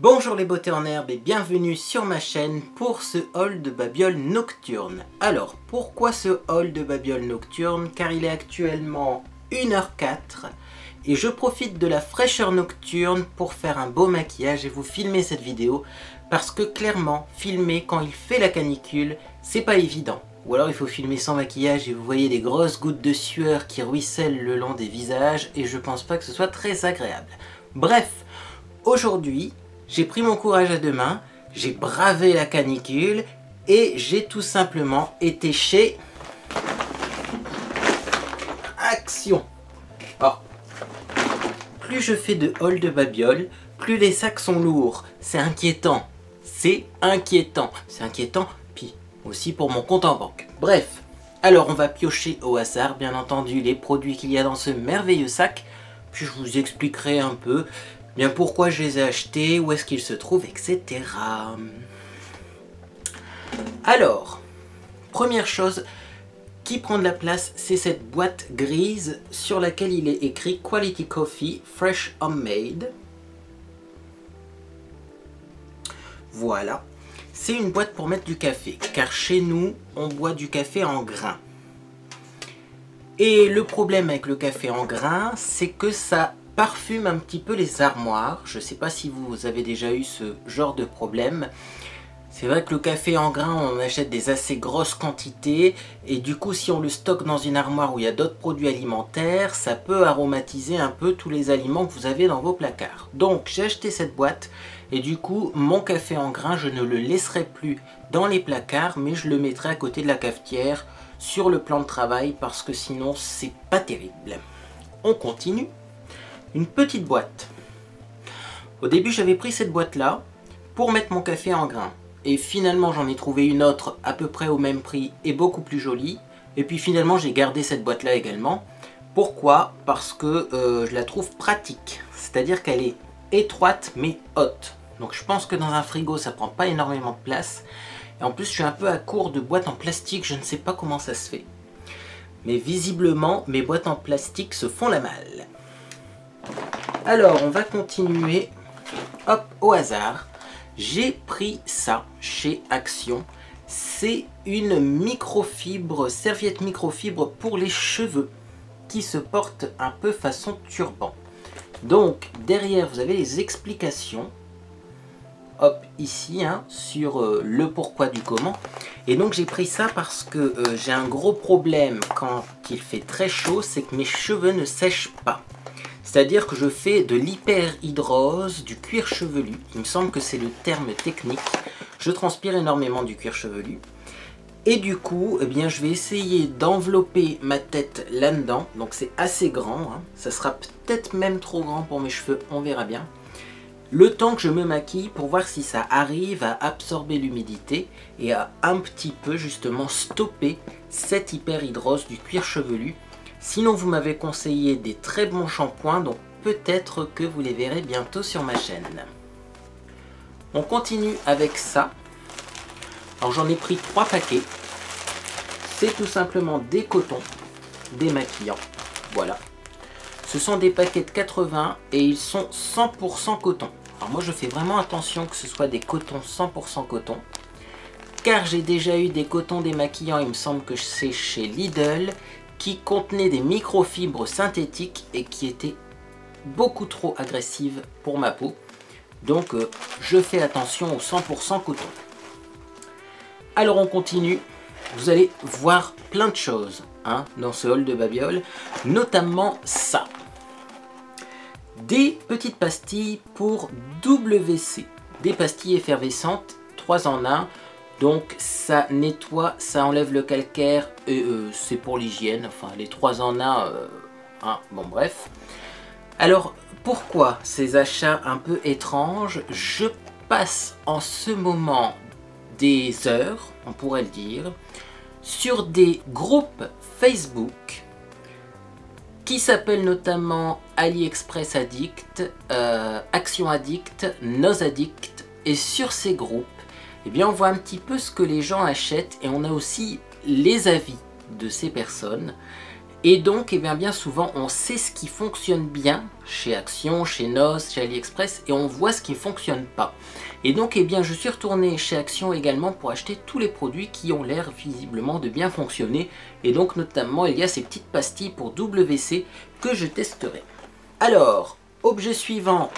Bonjour les beautés en herbe et bienvenue sur ma chaîne pour ce haul de babioles nocturnes. Alors, pourquoi ce haul de babioles nocturnes? Car il est actuellement 1h04 et je profite de la fraîcheur nocturne pour faire un beau maquillage et vous filmer cette vidéo parce que clairement, filmer quand il fait la canicule, c'est pas évident. Ou alors il faut filmer sans maquillage et vous voyez des grosses gouttes de sueur qui ruissellent le long des visages et je pense pas que ce soit très agréable. Bref, aujourd'hui, j'ai pris mon courage à deux mains, j'ai bravé la canicule et j'ai tout simplement été chez Action. Alors, plus je fais de haul de babioles, plus les sacs sont lourds. C'est inquiétant. C'est inquiétant. C'est inquiétant, puis aussi pour mon compte en banque. Bref, alors on va piocher au hasard, bien entendu, les produits qu'il y a dans ce merveilleux sac. Puis je vous expliquerai un peu bien pourquoi je les ai achetés, où est-ce qu'ils se trouvent, etc. Alors, première chose qui prend de la place, c'est cette boîte grise sur laquelle il est écrit Quality Coffee Fresh Homemade. Voilà. C'est une boîte pour mettre du café, car chez nous, on boit du café en grains. Et le problème avec le café en grains, c'est que ça parfume un petit peu les armoires. Je ne sais pas si vous avez déjà eu ce genre de problème. C'est vrai que le café en grains, on achète des assez grosses quantités et du coup si on le stocke dans une armoire où il y a d'autres produits alimentaires, ça peut aromatiser un peu tous les aliments que vous avez dans vos placards. Donc j'ai acheté cette boîte et du coup mon café en grains, je ne le laisserai plus dans les placards mais je le mettrai à côté de la cafetière sur le plan de travail parce que sinon c'est pas terrible. On continue. Une petite boîte. Au début j'avais pris cette boîte là pour mettre mon café en grains et finalement j'en ai trouvé une autre à peu près au même prix et beaucoup plus jolie et puis finalement j'ai gardé cette boîte là également. Pourquoi? Parce que je la trouve pratique, c'est à dire qu'elle est étroite mais haute, donc je pense que dans un frigo ça prend pas énormément de place et en plus je suis un peu à court de boîtes en plastique, je ne sais pas comment ça se fait mais visiblement mes boîtes en plastique se font la malle. Alors, on va continuer, hop, au hasard. J'ai pris ça chez Action. C'est une microfibre, serviette microfibre pour les cheveux qui se porte un peu façon turban. Donc, derrière, vous avez les explications. Hop, ici, hein, sur le pourquoi du comment. Et donc, j'ai pris ça parce que j'ai un gros problème quand il fait très chaud, c'est que mes cheveux ne sèchent pas. C'est-à-dire que je fais de l'hyperhidrose du cuir chevelu. Il me semble que c'est le terme technique. Je transpire énormément du cuir chevelu. Et du coup, eh bien, je vais essayer d'envelopper ma tête là-dedans. Donc c'est assez grand. Hein. Ça sera peut-être même trop grand pour mes cheveux. On verra bien. Le temps que je me maquille pour voir si ça arrive à absorber l'humidité et à un petit peu justement stopper cette hyperhidrose du cuir chevelu. Sinon, vous m'avez conseillé des très bons shampoings, donc peut-être que vous les verrez bientôt sur ma chaîne. On continue avec ça. Alors j'en ai pris 3 paquets. C'est tout simplement des cotons démaquillants. Voilà. Ce sont des paquets de 80 et ils sont 100% coton. Alors moi je fais vraiment attention que ce soit des cotons 100% coton. Car j'ai déjà eu des cotons démaquillants, il me semble que c'est chez Lidl, qui contenait des microfibres synthétiques et qui étaient beaucoup trop agressives pour ma peau. Donc je fais attention au 100% coton. Alors on continue. Vous allez voir plein de choses hein, dans ce haul de babioles, notamment ça. Des petites pastilles pour WC. Des pastilles effervescentes, 3 en 1. Donc ça nettoie, ça enlève le calcaire et c'est pour l'hygiène, enfin les 3 en 1, hein, bon bref. Alors pourquoi ces achats un peu étranges? Je passe en ce moment des heures, on pourrait le dire, sur des groupes Facebook qui s'appellent notamment AliExpress Addict, Action Addict, Nos Addict et sur ces groupes, eh bien, on voit un petit peu ce que les gens achètent et on a aussi les avis de ces personnes. Et donc, eh bien souvent, on sait ce qui fonctionne bien chez Action, chez Noz, chez AliExpress, et on voit ce qui ne fonctionne pas. Et donc, eh bien, je suis retourné chez Action également pour acheter tous les produits qui ont l'air visiblement de bien fonctionner. Et donc, notamment, il y a ces petites pastilles pour WC que je testerai. Alors, objet suivant,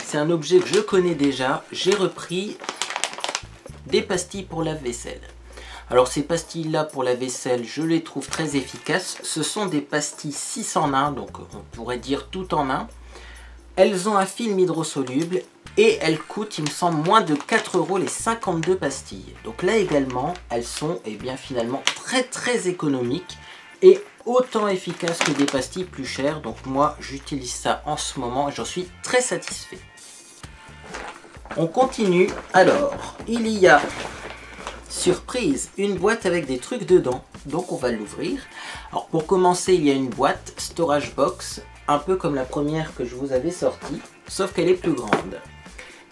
c'est un objet que je connais déjà. J'ai repris des pastilles pour lave-vaisselle. Alors ces pastilles là pour la vaisselle, je les trouve très efficaces. Ce sont des pastilles 6 en 1, donc on pourrait dire tout en 1. Elles ont un film hydrosoluble et elles coûtent, il me semble, moins de 4 € les 52 pastilles. Donc là également, elles sont bien finalement très économiques et autant efficaces que des pastilles plus chères. Donc moi j'utilise ça en ce moment et j'en suis très satisfait. On continue. Alors, il y a... surprise, une boîte avec des trucs dedans, donc on va l'ouvrir. Alors pour commencer, il y a une boîte storage box, un peu comme la première que je vous avais sortie, sauf qu'elle est plus grande.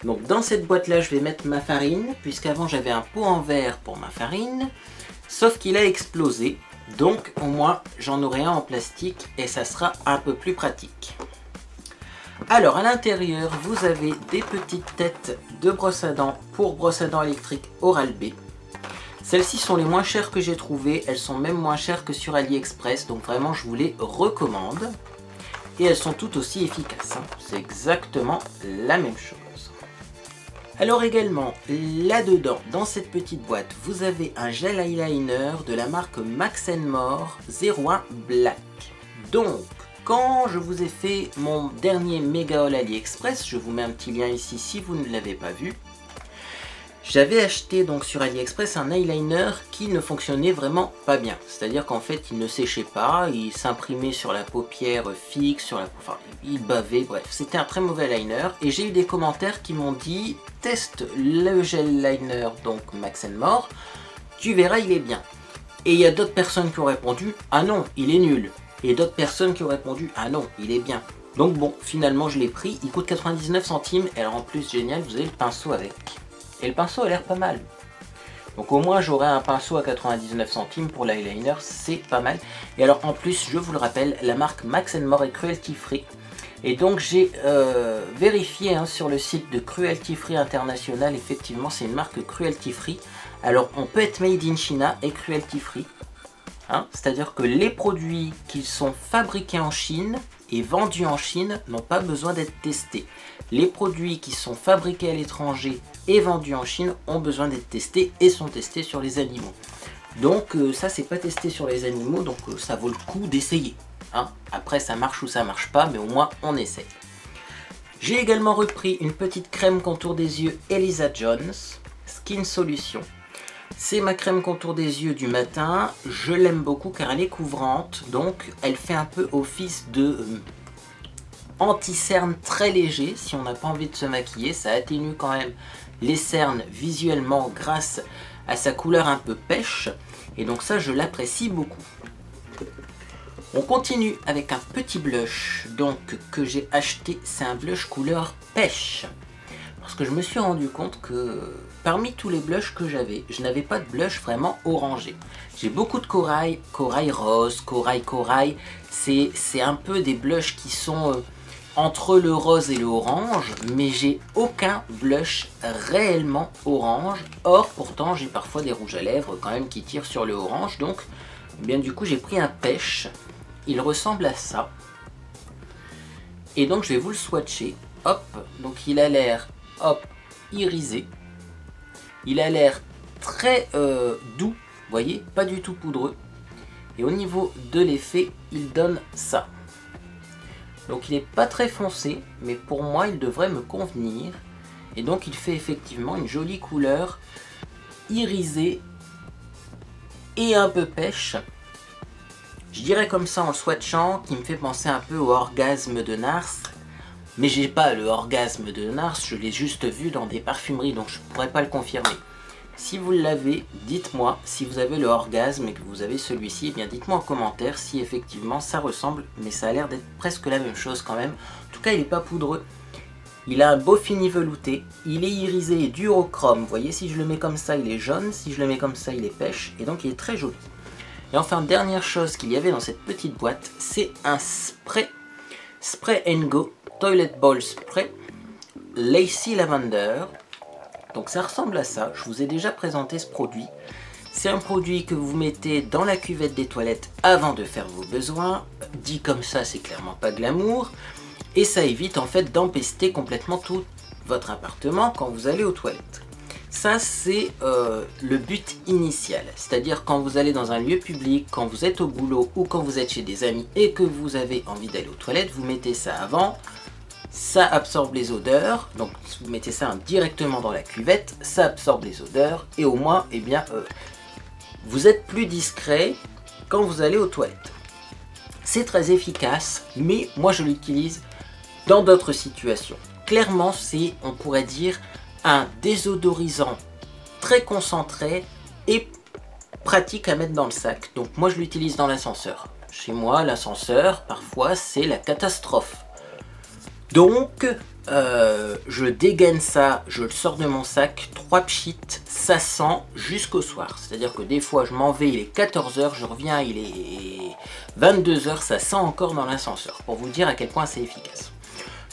Donc dans cette boîte là, je vais mettre ma farine, puisqu'avant j'avais un pot en verre pour ma farine, sauf qu'il a explosé, donc au moins j'en aurai un en plastique et ça sera un peu plus pratique. Alors à l'intérieur, vous avez des petites têtes de brosse à dents pour brosse à dents électrique Oral-B. Celles-ci sont les moins chères que j'ai trouvées, elles sont même moins chères que sur AliExpress, donc vraiment je vous les recommande. Et elles sont toutes aussi efficaces, hein. C'est exactement la même chose. Alors également, là-dedans, dans cette petite boîte, vous avez un gel eyeliner de la marque Max & More 01 Black. Donc, quand je vous ai fait mon dernier méga haul AliExpress, je vous mets un petit lien ici si vous ne l'avez pas vu, j'avais acheté donc sur AliExpress un eyeliner qui ne fonctionnait vraiment pas bien. C'est-à-dire qu'en fait il ne séchait pas, il s'imprimait sur la paupière fixe, enfin il bavait, bref. C'était un très mauvais eyeliner et j'ai eu des commentaires qui m'ont dit « Teste le gel liner donc Max & More, tu verras il est bien ». Et il y a d'autres personnes qui ont répondu « Ah non, il est nul ». Et d'autres personnes qui ont répondu « Ah non, il est bien ». Donc bon, finalement je l'ai pris, il coûte 99 centimes et alors en plus génial, vous avez le pinceau avec. Et le pinceau a l'air pas mal. Donc au moins j'aurai un pinceau à 99 centimes pour l'eyeliner, c'est pas mal. Et alors en plus, je vous le rappelle, la marque Max & More est cruelty free. Et donc j'ai vérifié sur le site de Cruelty Free International, effectivement c'est une marque cruelty free. Alors on peut être made in China et cruelty free. C'est-à-dire que les produits qui sont fabriqués en Chine et vendus en Chine n'ont pas besoin d'être testés. Les produits qui sont fabriqués à l'étranger et vendus en Chine ont besoin d'être testés et sont testés sur les animaux. Donc ça c'est pas testé sur les animaux, donc ça vaut le coup d'essayer. Après ça marche ou ça marche pas, mais au moins on essaye. J'ai également repris une petite crème contour des yeux Elisa Jones Skin Solution. C'est ma crème contour des yeux du matin, je l'aime beaucoup car elle est couvrante, donc elle fait un peu office de anti-cerne très léger si on n'a pas envie de se maquiller. Ça atténue quand même les cernes visuellement grâce à sa couleur un peu pêche, et donc ça je l'apprécie beaucoup. On continue avec un petit blush donc que j'ai acheté, c'est un blush couleur pêche. Parce que je me suis rendu compte que parmi tous les blushs que j'avais, je n'avais pas de blush vraiment orangé. J'ai beaucoup de corail, corail rose, corail, c'est un peu des blushs qui sont entre le rose et le orange, mais j'ai aucun blush réellement orange. Or pourtant j'ai parfois des rouges à lèvres quand même qui tirent sur le orange, donc bien du coup j'ai pris un pêche, il ressemble à ça. Et donc je vais vous le swatcher, hop, donc il a l'air irisé, il a l'air très doux, vous voyez, pas du tout poudreux, et au niveau de l'effet il donne ça. Donc il n'est pas très foncé, mais pour moi il devrait me convenir, et donc il fait effectivement une jolie couleur irisée et un peu pêche. Je dirais comme ça en le swatchant, qui me fait penser un peu au orgasme de Nars. Mais j'ai pas le orgasme de Nars, je l'ai juste vu dans des parfumeries, donc je pourrais pas le confirmer. Si vous l'avez, dites-moi. Si vous avez le orgasme et que vous avez celui-ci, eh bien dites-moi en commentaire si effectivement ça ressemble, mais ça a l'air d'être presque la même chose quand même. En tout cas, il n'est pas poudreux. Il a un beau fini velouté, il est irisé et duochrome. Vous voyez, si je le mets comme ça, il est jaune, si je le mets comme ça, il est pêche, et donc il est très joli. Et enfin, dernière chose qu'il y avait dans cette petite boîte, c'est un spray Go Toilet Bowl Spray Lacy Lavender. Donc ça ressemble à ça, je vous ai déjà présenté ce produit. C'est un produit que vous mettez dans la cuvette des toilettes avant de faire vos besoins. Dit comme ça, c'est clairement pas glamour. Et ça évite en fait d'empester complètement tout votre appartement quand vous allez aux toilettes. Ça, c'est le but initial. C'est-à-dire quand vous allez dans un lieu public, quand vous êtes au boulot ou quand vous êtes chez des amis et que vous avez envie d'aller aux toilettes, vous mettez ça avant. Ça absorbe les odeurs, donc vous mettez ça directement dans la cuvette, ça absorbe les odeurs et au moins, eh bien, vous êtes plus discret quand vous allez aux toilettes. C'est très efficace, mais moi je l'utilise dans d'autres situations. Clairement, c'est, on pourrait dire, un désodorisant très concentré et pratique à mettre dans le sac. Donc moi je l'utilise dans l'ascenseur. Chez moi, l'ascenseur, parfois, c'est la catastrophe. Donc, je dégaine ça, je le sors de mon sac, 3 pchits, ça sent jusqu'au soir. C'est-à-dire que des fois, je m'en vais, il est 14 h, je reviens, il est 22 h, ça sent encore dans l'ascenseur. Pour vous dire à quel point c'est efficace.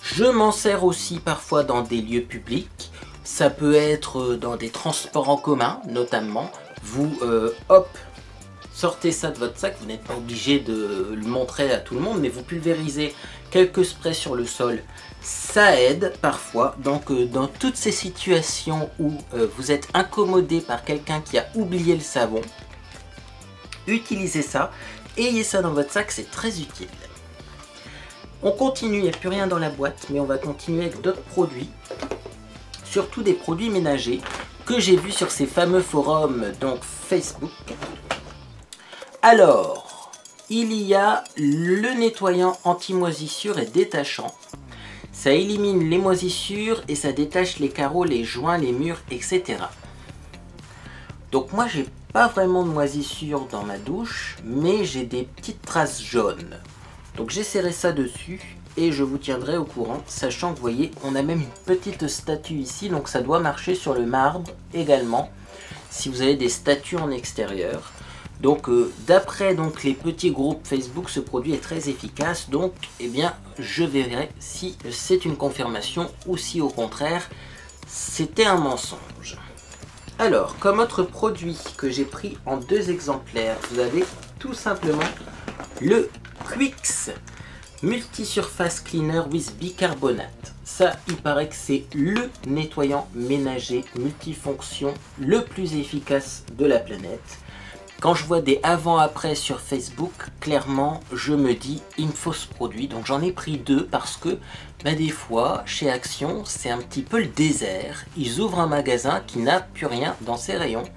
Je m'en sers aussi parfois dans des lieux publics. Ça peut être dans des transports en commun, notamment. Vous, hop, sortez ça de votre sac, vous n'êtes pas obligé de le montrer à tout le monde, mais vous pulvérisez quelques sprays sur le sol, ça aide parfois. Donc dans toutes ces situations où vous êtes incommodé par quelqu'un qui a oublié le savon, utilisez ça, ayez ça dans votre sac, c'est très utile. On continue, il n'y a plus rien dans la boîte, mais on va continuer avec d'autres produits, surtout des produits ménagers que j'ai vus sur ces fameux forums, donc Facebook. Alors, il y a le nettoyant anti-moisissure et détachant. Ça élimine les moisissures et ça détache les carreaux, les joints, les murs, etc. Donc moi, j'ai pas vraiment de moisissures dans ma douche, mais j'ai des petites traces jaunes. Donc j'essaierai ça dessus et je vous tiendrai au courant, sachant que vous voyez, on a même une petite statue ici, donc ça doit marcher sur le marbre également, si vous avez des statues en extérieur. Donc d'après les petits groupes Facebook, ce produit est très efficace. Donc eh bien je verrai si c'est une confirmation ou si au contraire c'était un mensonge. Alors comme autre produit que j'ai pris en 2 exemplaires, vous avez tout simplement le Quix Multi-Surface Cleaner with Bicarbonate. Ça, il paraît que c'est le nettoyant ménager multifonction le plus efficace de la planète. Quand je vois des avant-après sur Facebook, clairement, je me dis, il me faut ce produit. Donc j'en ai pris 2 parce que des fois, chez Action, c'est un petit peu le désert. Ils ouvrent un magasin qui n'a plus rien dans ses rayons.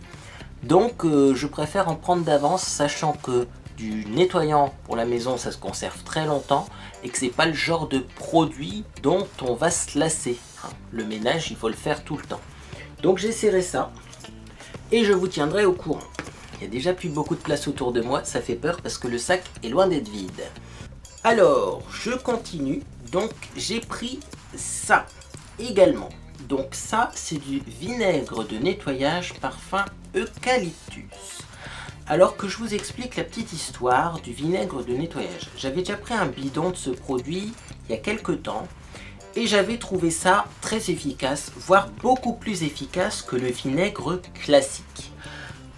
Donc je préfère en prendre d'avance, sachant que du nettoyant pour la maison, ça se conserve très longtemps et que c'est pas le genre de produit dont on va se lasser. Le ménage, il faut le faire tout le temps. Donc j'essaierai ça et je vous tiendrai au courant. Il y a déjà plus beaucoup de place autour de moi, ça fait peur parce que le sac est loin d'être vide. Alors, je continue. Donc, j'ai pris ça également. Donc ça, c'est du vinaigre de nettoyage parfum eucalyptus. Alors que je vous explique la petite histoire du vinaigre de nettoyage. J'avais déjà pris un bidon de ce produit il y a quelques temps. Et j'avais trouvé ça très efficace, voire beaucoup plus efficace que le vinaigre classique.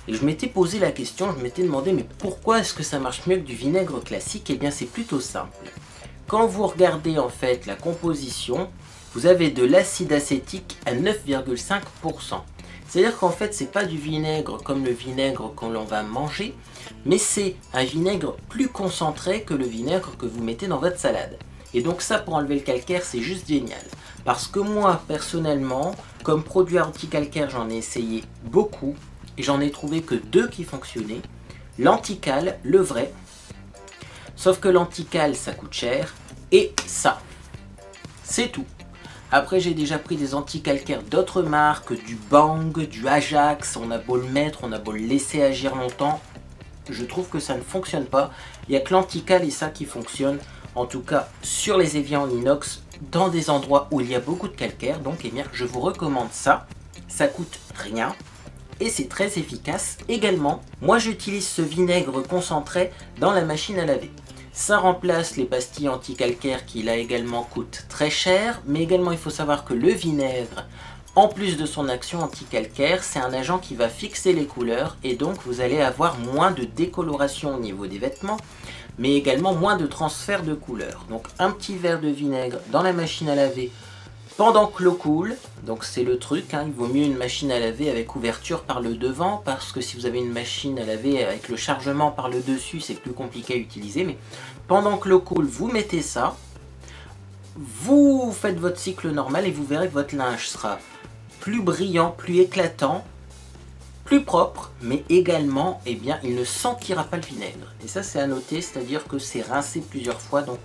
Et je m'étais posé la question, je m'étais demandé, mais pourquoi est-ce que ça marche mieux que du vinaigre classique? Eh bien c'est plutôt simple. Quand vous regardez en fait la composition, vous avez de l'acide acétique à 9,5%. C'est-à-dire qu'en fait c'est pas du vinaigre comme le vinaigre qu'on va manger, mais c'est un vinaigre plus concentré que le vinaigre que vous mettez dans votre salade. Et donc ça, pour enlever le calcaire, c'est juste génial. Parce que moi, personnellement, comme produit anti-calcaire, j'en ai essayé beaucoup. Et j'en ai trouvé que 2 qui fonctionnaient. L'antical, le vrai. Sauf que l'antical, ça coûte cher. Et ça, c'est tout. Après, j'ai déjà pris des anti-calcaires d'autres marques, du Bang, du Ajax. On a beau le mettre, on a beau le laisser agir longtemps. Je trouve que ça ne fonctionne pas. Il n'y a que l'antical et ça qui fonctionne. En tout cas, sur les éviers en inox, dans des endroits où il y a beaucoup de calcaire. Donc, eh bien, je vous recommande ça. Ça coûte rien. et c'est très efficace également. Moi j'utilise ce vinaigre concentré dans la machine à laver. Ça remplace les pastilles anti-calcaire qui là également coûtent très cher, mais également il faut savoir que le vinaigre, en plus de son action anti-calcaire, c'est un agent qui va fixer les couleurs et donc vous allez avoir moins de décoloration au niveau des vêtements, mais également moins de transfert de couleurs. Donc un petit verre de vinaigre dans la machine à laver pendant que l'eau coule, donc c'est le truc, hein, il vaut mieux une machine à laver avec ouverture par le devant, parce que si vous avez une machine à laver avec le chargement par le dessus, c'est plus compliqué à utiliser, mais pendant que l'eau coule, vous mettez ça, vous faites votre cycle normal et vous verrez que votre linge sera plus brillant, plus éclatant, plus propre, mais également, eh bien, il ne sentira pas le vinaigre. Et ça c'est à noter, c'est-à-dire que c'est rincé plusieurs fois, donc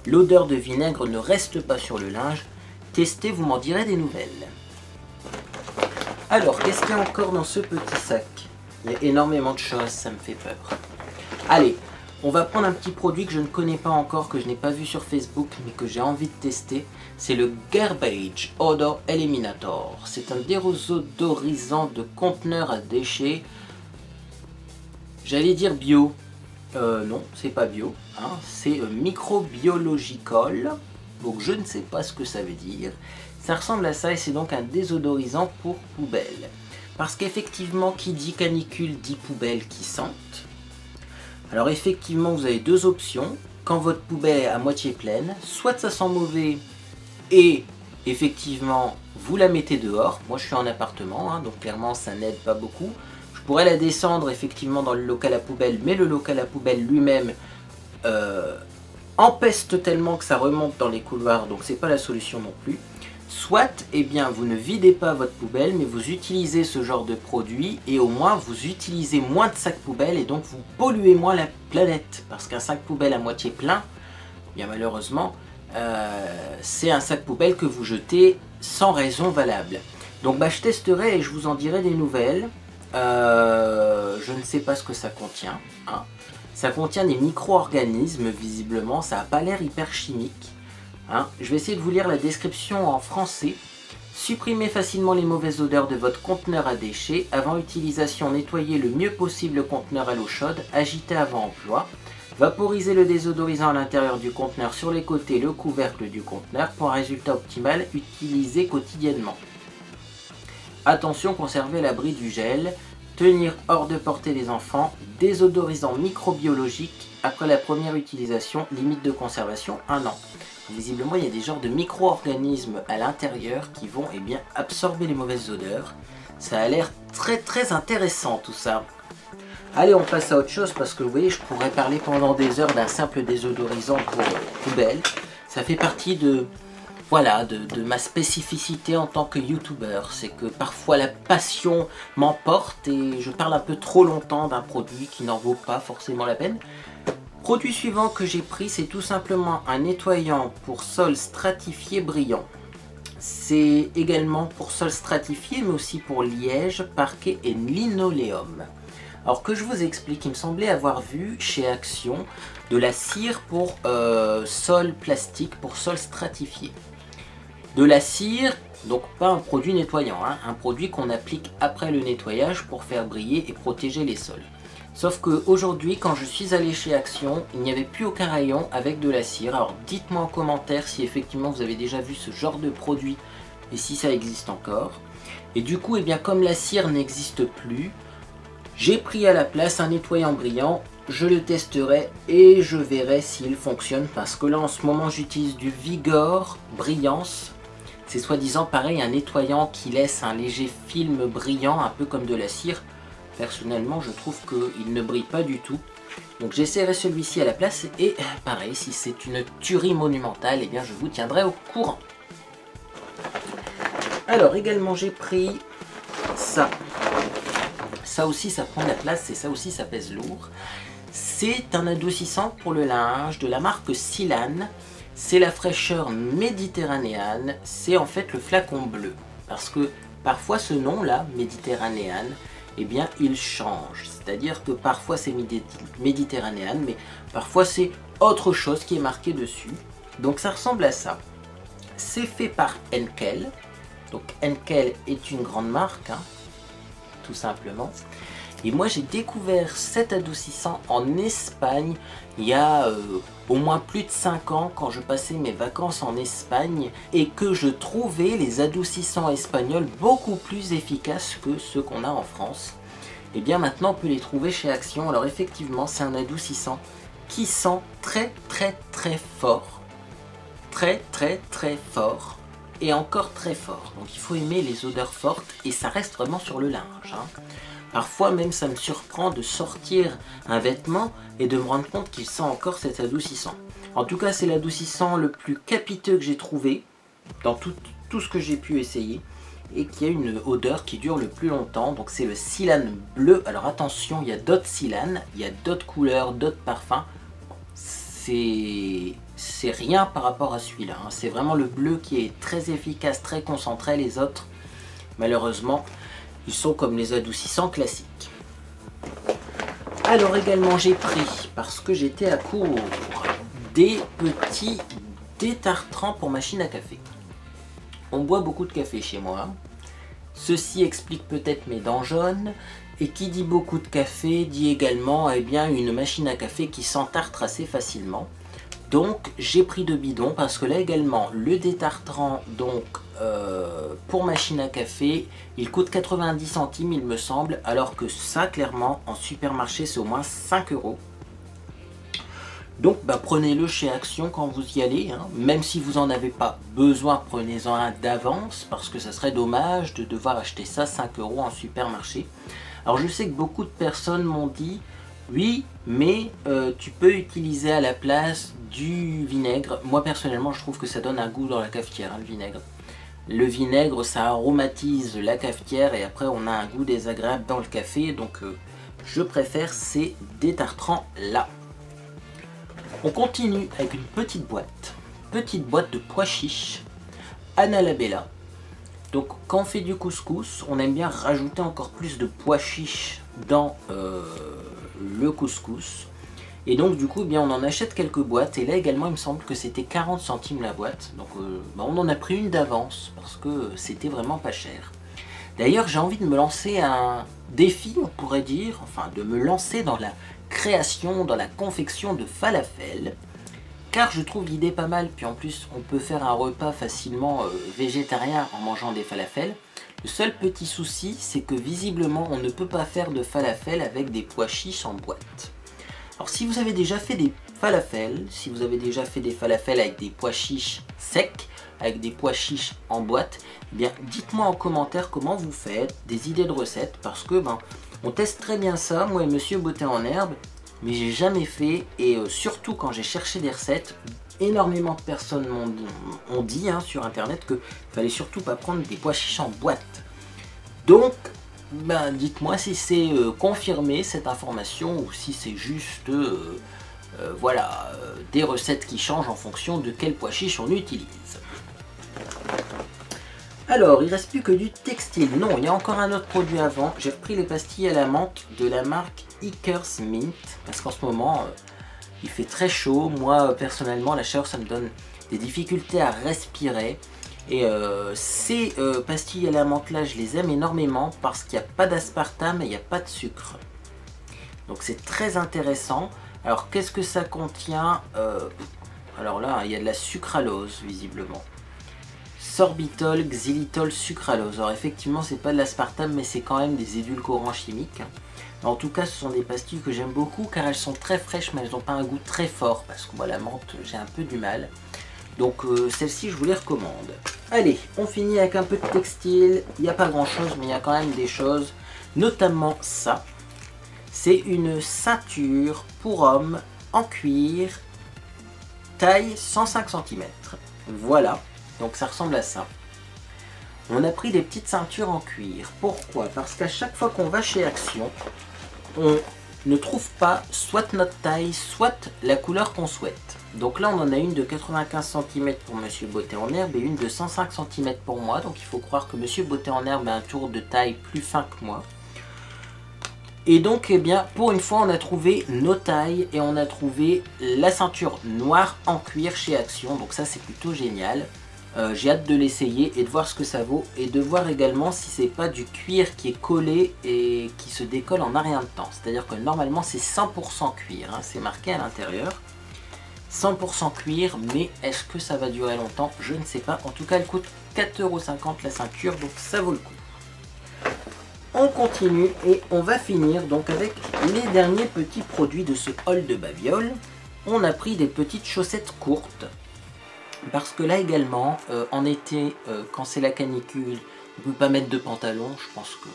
l'odeur de vinaigre ne reste pas sur le linge. Testez, vous m'en direz des nouvelles. Alors, qu'est-ce qu'il y a encore dans ce petit sac? Il y a énormément de choses, ça me fait peur. Allez, on va prendre un petit produit que je ne connais pas encore, que je n'ai pas vu sur Facebook, mais que j'ai envie de tester. C'est le Garbage Odor Eliminator. C'est un désodorisant de conteneur à déchets. J'allais dire bio. Non, c'est pas bio. Hein, c'est microbiological. Donc je ne sais pas ce que ça veut dire. Ça ressemble à ça et c'est donc un désodorisant pour poubelle. Parce qu'effectivement, qui dit canicule dit poubelle qui sente. Alors effectivement, vous avez deux options. Quand votre poubelle est à moitié pleine, soit ça sent mauvais et effectivement vous la mettez dehors. Moi je suis en appartement, hein, donc clairement ça n'aide pas beaucoup. Je pourrais la descendre effectivement dans le local à poubelle, mais le local à poubelle lui-même empeste tellement que ça remonte dans les couloirs, donc c'est pas la solution non plus. Soit, eh bien, vous ne videz pas votre poubelle, mais vous utilisez ce genre de produit et au moins vous utilisez moins de sacs poubelles et donc vous polluez moins la planète. Parce qu'un sac poubelle à moitié plein, bien malheureusement, c'est un sac poubelle que vous jetez sans raison valable. Donc bah, je testerai et je vous en dirai des nouvelles. Je ne sais pas ce que ça contient, hein. Ça contient des micro-organismes, visiblement, ça n'a pas l'air hyper chimique. Hein. Je vais essayer de vous lire la description en français. Supprimez facilement les mauvaises odeurs de votre conteneur à déchets. Avant utilisation, nettoyez le mieux possible le conteneur à l'eau chaude, agitez avant emploi. Vaporisez le désodorisant à l'intérieur du conteneur, sur les côtés, le couvercle du conteneur. Pour un résultat optimal, utilisez quotidiennement. Attention, conservez l'abri du gel. Tenir hors de portée des enfants, désodorisant microbiologique après la première utilisation, limite de conservation 1 an. Visiblement, il y a des genres de micro-organismes à l'intérieur qui vont bien, absorber les mauvaises odeurs. Ça a l'air très très intéressant tout ça. Allez, on passe à autre chose parce que vous voyez, je pourrais parler pendant des heures d'un simple désodorisant pour poubelle. Ça fait partie de... Voilà, de ma spécificité en tant que youtubeur, c'est que parfois la passion m'emporte et je parle un peu trop longtemps d'un produit qui n'en vaut pas forcément la peine. Produit suivant que j'ai pris, c'est tout simplement un nettoyant pour sol stratifié brillant. C'est également pour sol stratifié, mais aussi pour liège, parquet et linoléum. Alors que je vous explique, il me semblait avoir vu chez Action de la cire pour sol plastique, pour sol stratifié. De la cire, donc pas un produit nettoyant, hein, un produit qu'on applique après le nettoyage pour faire briller et protéger les sols. Sauf qu'aujourd'hui, quand je suis allé chez Action, il n'y avait plus aucun rayon avec de la cire. Alors dites-moi en commentaire si effectivement vous avez déjà vu ce genre de produit et si ça existe encore. Et du coup, comme la cire n'existe plus, j'ai pris à la place un nettoyant brillant. Je le testerai et je verrai s'il fonctionne parce que là en ce moment j'utilise du Vigor Brillance. C'est soi-disant pareil, un nettoyant qui laisse un léger film brillant, un peu comme de la cire. Personnellement, je trouve qu'il ne brille pas du tout. Donc j'essaierai celui-ci à la place et pareil, si c'est une tuerie monumentale, je vous tiendrai au courant. Alors également j'ai pris ça. Ça aussi ça prend de la place et ça aussi ça pèse lourd. C'est un adoucissant pour le linge de la marque Silan. C'est la fraîcheur méditerranéenne, c'est en fait le flacon bleu. Parce que parfois ce nom-là, méditerranéenne, il change. C'est-à-dire que parfois c'est méditerranéenne, mais parfois c'est autre chose qui est marqué dessus. Donc ça ressemble à ça. C'est fait par Henkel. Donc Henkel est une grande marque, hein. tout simplement. Et moi j'ai découvert cet adoucissant en Espagne il y a au moins plus de 5 ans quand je passais mes vacances en Espagne et que je trouvais les adoucissants espagnols beaucoup plus efficaces que ceux qu'on a en France. Et bien maintenant on peut les trouver chez Action. Alors effectivement c'est un adoucissant qui sent très fort. Très fort. Et encore très fort. Donc il faut aimer les odeurs fortes et ça reste vraiment sur le linge. Hein. Parfois même ça me surprend de sortir un vêtement et de me rendre compte qu'il sent encore cet adoucissant. En tout cas c'est l'adoucissant le plus capiteux que j'ai trouvé dans tout ce que j'ai pu essayer et qui a une odeur qui dure le plus longtemps. Donc c'est le Silane bleu. Alors attention, il y a d'autres Silane, il y a d'autres couleurs, d'autres parfums. C'est rien par rapport à celui-là. Hein. C'est vraiment le bleu qui est très efficace, très concentré. Les autres, malheureusement, ils sont comme les adoucissants classiques. Alors également j'ai pris, parce que j'étais à court, des petits détartrants pour machine à café. On boit beaucoup de café chez moi. Ceci explique peut-être mes dents jaunes. Et qui dit beaucoup de café dit également bien, une machine à café qui s'entartre assez facilement. Donc j'ai pris 2 bidons parce que là également le détartrant donc pour machine à café il coûte 90 centimes il me semble, alors que ça clairement en supermarché c'est au moins 5 €. Donc prenez-le chez Action quand vous y allez, hein. Même si vous n'en avez pas besoin, prenez-en un d'avance parce que ça serait dommage de devoir acheter ça 5 € en supermarché. Alors je sais que beaucoup de personnes m'ont dit oui, mais tu peux utiliser à la place du vinaigre. Moi personnellement je trouve que ça donne un goût dans la cafetière, hein, le vinaigre. Le vinaigre ça aromatise la cafetière et après on a un goût désagréable dans le café, donc je préfère ces détartrants là. On continue avec une petite boîte de pois chiches Anna Labella. Donc quand on fait du couscous, on aime bien rajouter encore plus de pois chiches dans le couscous. Et donc du coup on en achète quelques boîtes. Et là également il me semble que c'était 40 centimes la boîte. Donc on en a pris une d'avance parce que c'était vraiment pas cher. D'ailleurs j'ai envie de me lancer un défi, on pourrait dire. Enfin de me lancer dans la création, dans la confection de falafel. Car je trouve l'idée pas mal, puis en plus on peut faire un repas facilement végétarien en mangeant des falafels. Le seul petit souci, c'est que visiblement on ne peut pas faire de falafel avec des pois chiches en boîte. Alors si vous avez déjà fait des falafels, si vous avez déjà fait des falafels avec des pois chiches secs, avec des pois chiches en boîte, eh bien dites-moi en commentaire comment vous faites, des idées de recettes, parce que on teste très bien ça, moi et Monsieur Beauté en Herbe, mais j'ai jamais fait, et surtout quand j'ai cherché des recettes, énormément de personnes m'ont dit sur internet qu'il fallait surtout pas prendre des pois chiches en boîte. Donc dites-moi si c'est confirmé cette information ou si c'est juste voilà, des recettes qui changent en fonction de quel pois chiche on utilise. Alors, il ne reste plus que du textile. Non, il y a encore un autre produit avant. J'ai repris les pastilles à la menthe de la marque Hikers Mint. Parce qu'en ce moment, il fait très chaud. Moi, personnellement, la chaleur, ça me donne des difficultés à respirer. Et ces pastilles à la menthe là, je les aime énormément parce qu'il n'y a pas d'aspartame et il n'y a pas de sucre. Donc c'est très intéressant. Alors qu'est-ce que ça contient? Alors là, il y a de la sucralose visiblement. Sorbitol, xylitol, sucralose. Alors effectivement, c'est pas de l'aspartame, mais c'est quand même des édulcorants chimiques. En tout cas, ce sont des pastilles que j'aime beaucoup car elles sont très fraîches, mais elles n'ont pas un goût très fort parce que moi, la menthe, j'ai un peu du mal. Donc celle-ci, je vous les recommande. Allez, on finit avec un peu de textile. Il n'y a pas grand-chose, mais il y a quand même des choses. Notamment ça. C'est une ceinture pour homme en cuir, taille 105 cm. Voilà. Donc ça ressemble à ça. On a pris des petites ceintures en cuir. Pourquoi? Parce qu'à chaque fois qu'on va chez Action, on ne trouve pas soit notre taille, soit la couleur qu'on souhaite. Donc là on en a une de 95 cm pour Monsieur Beauté en Herbe et une de 105 cm pour moi. Donc il faut croire que Monsieur Beauté en Herbe a un tour de taille plus fin que moi. Et donc eh bien pour une fois on a trouvé nos tailles et on a trouvé la ceinture noire en cuir chez Action. Donc ça c'est plutôt génial. J'ai hâte de l'essayer et de voir ce que ça vaut et de voir également si c'est pas du cuir qui est collé et qui se décolle en un rien de temps. C'est-à-dire que normalement c'est 100% cuir, hein, c'est marqué à l'intérieur. 100% cuir, mais est-ce que ça va durer longtemps? Je ne sais pas. En tout cas, elle coûte 4,50 € la ceinture, donc ça vaut le coup. On continue et on va finir donc avec les derniers petits produits de ce haul de Babiole. On a pris des petites chaussettes courtes. Parce que là également, en été, quand c'est la canicule, on ne peut pas mettre de pantalon. Je pense que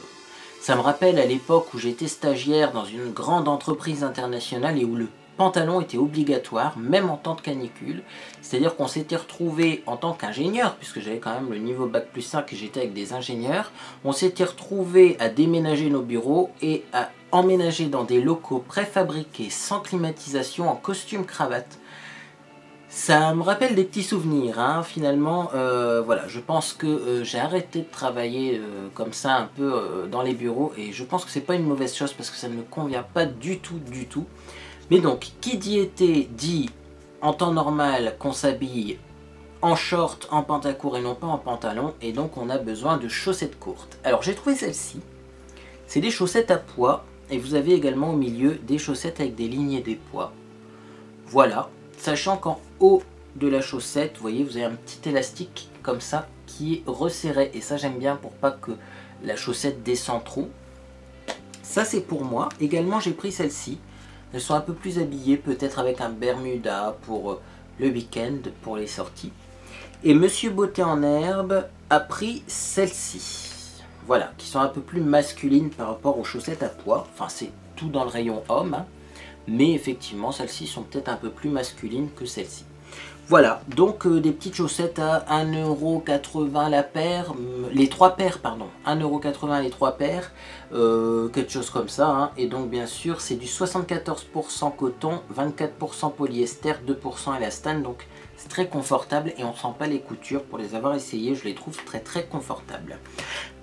ça me rappelle à l'époque où j'étais stagiaire dans une grande entreprise internationale et où le pantalon était obligatoire, même en temps de canicule. C'est-à-dire qu'on s'était retrouvé en tant qu'ingénieur, puisque j'avais quand même le niveau Bac+5 et j'étais avec des ingénieurs, on s'était retrouvé à déménager nos bureaux et à emménager dans des locaux préfabriqués, sans climatisation, en costume cravate. Ça me rappelle des petits souvenirs, hein. Finalement, voilà, je pense que j'ai arrêté de travailler comme ça un peu dans les bureaux et je pense que c'est pas une mauvaise chose parce que ça ne me convient pas du tout, du tout. Mais donc, qui dit été dit en temps normal qu'on s'habille en short, en pantacourt et non pas en pantalon, et donc on a besoin de chaussettes courtes. Alors j'ai trouvé celle-ci, c'est des chaussettes à pois et vous avez également au milieu des chaussettes avec des lignées des pois. Voilà. Sachant qu'en haut de la chaussette, vous voyez, vous avez un petit élastique comme ça qui est resserré. Et ça, j'aime bien pour pas que la chaussette descende trop. Ça, c'est pour moi. Également, j'ai pris celle-ci. Elles sont un peu plus habillées, peut-être avec un bermuda pour le week-end, pour les sorties. Et Monsieur Beauté en herbe a pris celle-ci. Voilà, qui sont un peu plus masculines par rapport aux chaussettes à pois. Enfin, c'est tout dans le rayon homme, hein. Mais effectivement, celles-ci sont peut-être un peu plus masculines que celles-ci. Voilà, donc des petites chaussettes à 1,80 € la paire, les 3 paires, pardon, 1,80 € les 3 paires, quelque chose comme ça, hein. Et donc bien sûr, c'est du 74% coton, 24% polyester, 2% élastane, donc c'est très confortable et on ne sent pas les coutures. Pour les avoir essayées, je les trouve très très confortables.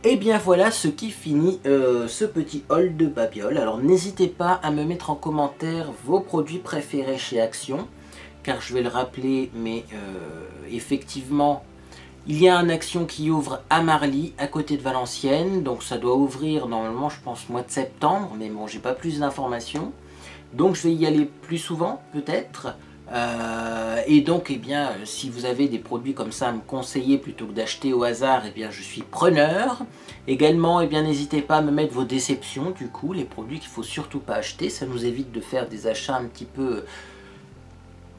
Et bien voilà ce qui finit ce petit haul de Babiole. Alors n'hésitez pas à me mettre en commentaire vos produits préférés chez Action, car je vais le rappeler, mais effectivement, il y a un Action qui ouvre à Marly, à côté de Valenciennes, donc ça doit ouvrir normalement, je pense, mois de septembre, mais bon, j'ai pas plus d'informations. Donc je vais y aller plus souvent, peut-être. Et donc, eh bien, si vous avez des produits comme ça à me conseiller plutôt que d'acheter au hasard, eh bien, je suis preneur. Également, eh bien, n'hésitez pas à me mettre vos déceptions, du coup, les produits qu'il ne faut surtout pas acheter. Ça nous évite de faire des achats un petit peu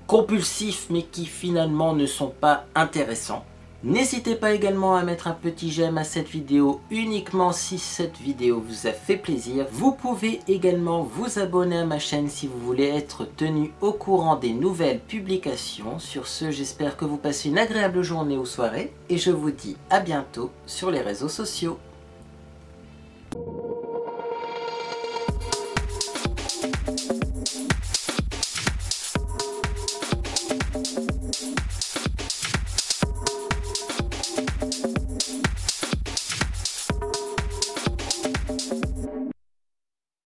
compulsifs, mais qui finalement ne sont pas intéressants. N'hésitez pas également à mettre un petit j'aime à cette vidéo uniquement si cette vidéo vous a fait plaisir. Vous pouvez également vous abonner à ma chaîne si vous voulez être tenu au courant des nouvelles publications. Sur ce, j'espère que vous passez une agréable journée ou soirée et je vous dis à bientôt sur les réseaux sociaux.